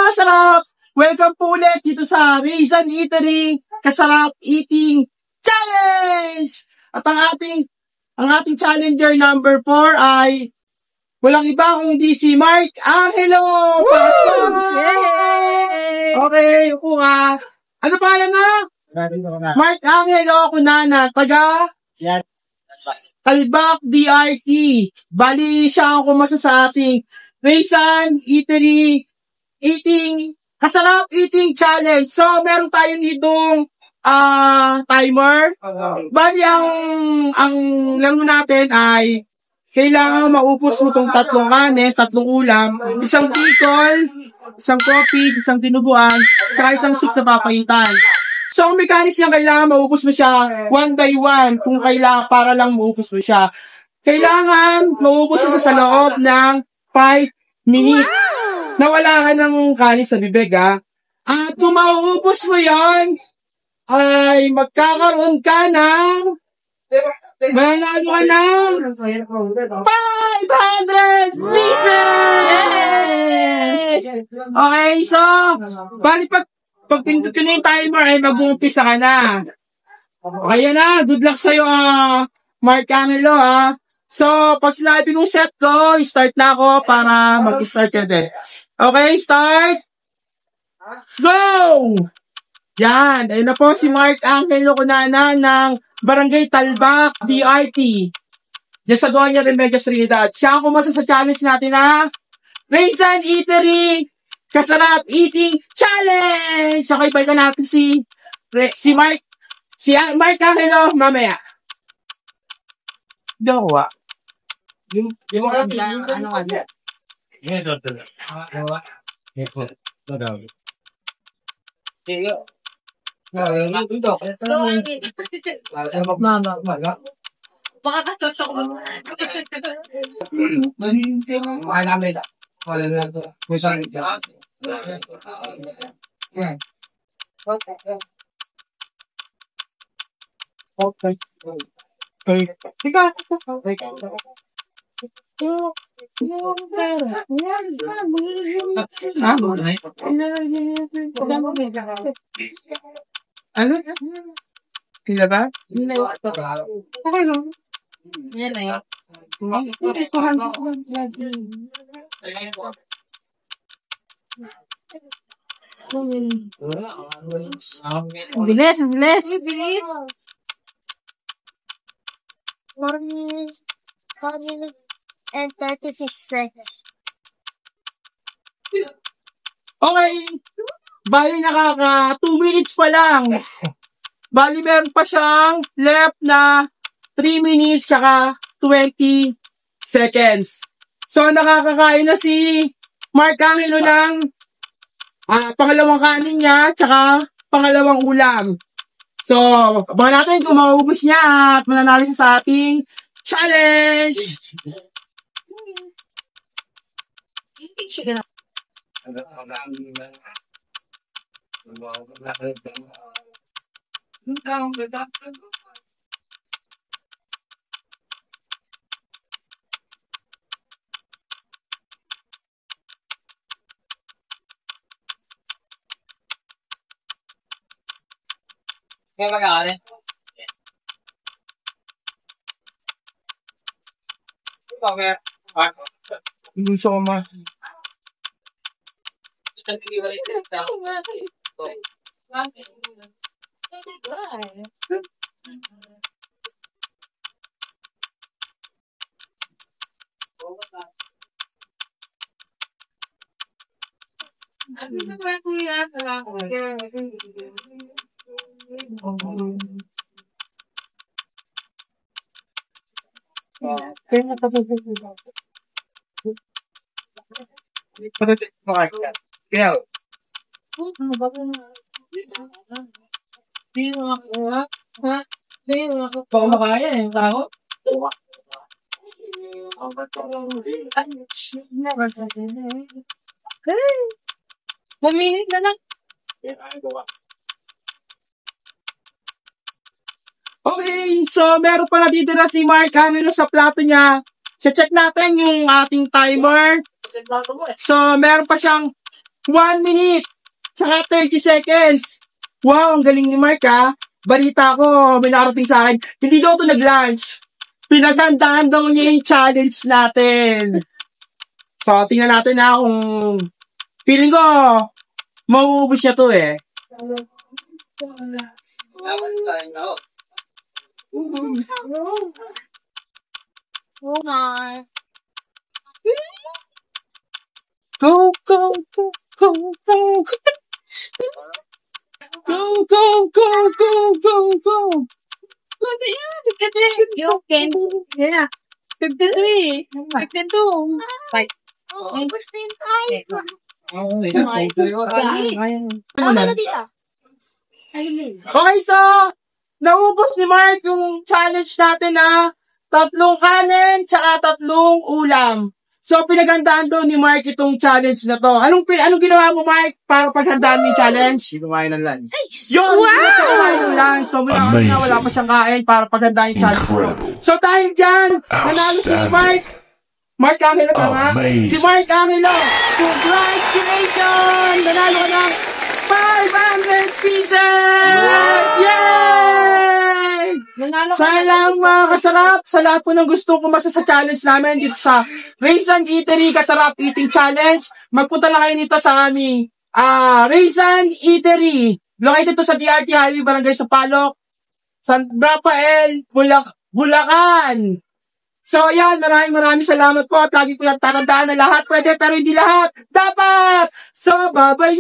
mga sarap! Welcome po ulit dito sa Raisin Eatery Kasarap Eating Challenge! At ang ating challenger number 4 ay walang iba kundi si Mark Angelo! Okay, upo nga. Ano pangalan na? Mark Angelo Kunana, taga Talbak DRT. Bali siya ang kumasa sa ating Raisin Eatery Kasarap Eating Challenge. So, meron tayo ditong timer. Bali, ang laro natin ay kailangan maupos mo itong 3 kanin, 3 ulam, isang bacon, isang coffee, isang dinuguan, saka isang soup na papagitan. So, ang mechanics niya, kailangan maupos mo siya 1 by 1 kung kailangan para lang maupos mo siya. Kailangan maupos siya sa loob ng 5 minutes. Nawala ka ng kanin sa bibig, ha? At kung mauubos mo yon ay magkakaroon ka ng manalo ka ng 500 pieces! Okay, so, bali pag pindot ko na yung timer ay mag-uumpisa ka na. Okay, yan na. Good luck sa'yo, Mark Angelo, ha? So, pag sinabi kong set ko, start na ako para mag-start ka din. Okay, start! Go! Yan, ayun na po si Mark Angelo Kunana ng Barangay Talbak, DRT. Diyan sa Doña Remedios Trinidad. Siya ang kumasa sa challenge natin na Raisin Eatery Kasarap Eating Challenge! Okay, balikan natin si Mark Angelo mamaya. Dawa. Yung ano ka dyan? Ano? Kila ba? Okay lang. Yan na yan. Bilis. 4 minutes and 36 seconds. Okay. Bali nakaka 2 minutes pa lang. Bali meron pa siyang left na 3 minutes tsaka 20 seconds. So nakakakain na si Mark Angelo ng pangalawang kanin niya tsaka pangalawang ulam. So, abangan natin kung mauubos niya at mananalo siya sa ating challenge! Kaya mag-aaral? Okay. Gusto ko ma. Baka makaya eh, tao. Maminit na lang. Okay, so meron pa natitira si Mark Angelo sa plato niya. Check natin yung ating timer. So meron pa siyang 1 minute, tsaka 30 seconds. Wow, ang galing ni Mark ha. Balita ko, may nakarating sa akin. Hindi daw ito nag-lunch. Pinaghandaan daw niya yung challenge natin. So, tingnan natin ha kung feeling ko, mauubos niya to eh. Oh my. Go, go, go, go, go. Go, go, go, go, go, go. You can. Yeah. 53. 52. Fight. Oh, gusto yun tayo. Tama na dito. Okay, so, naubos ni Mark yung challenge natin na 3 kanin, tsaka 3 ulam. So, pinaghandaan doon ni Mark itong challenge na to. Anong ginawa mo, Mark, para paghandaan mo yung challenge? Kumain ng lunch. Yun! Wow! Siya kumain ng lunch. So, mula kanina wala pa siyang kain para paghandaan yung challenge mo. So, dahil dyan, nanalo si Mark. Mark Angelo, tama? Si Mark Angelo. Congratulations! Nanalo ka ng 500 pieces! Yay! Sana lang mga kasarap, sa lahat po ng gustong kumasa sa challenge namin dito sa Raisin Eatery Kasarap Eating Challenge, magpunta lang kayo nito sa aming Raisin Eatery. Located ito sa DRT Highway, Barangay Sapalok, San Rafael, Bulacan. So, yan, maraming salamat po at lagi po yung tatandaan na lahat pwede pero hindi lahat dapat. So, bye-bye!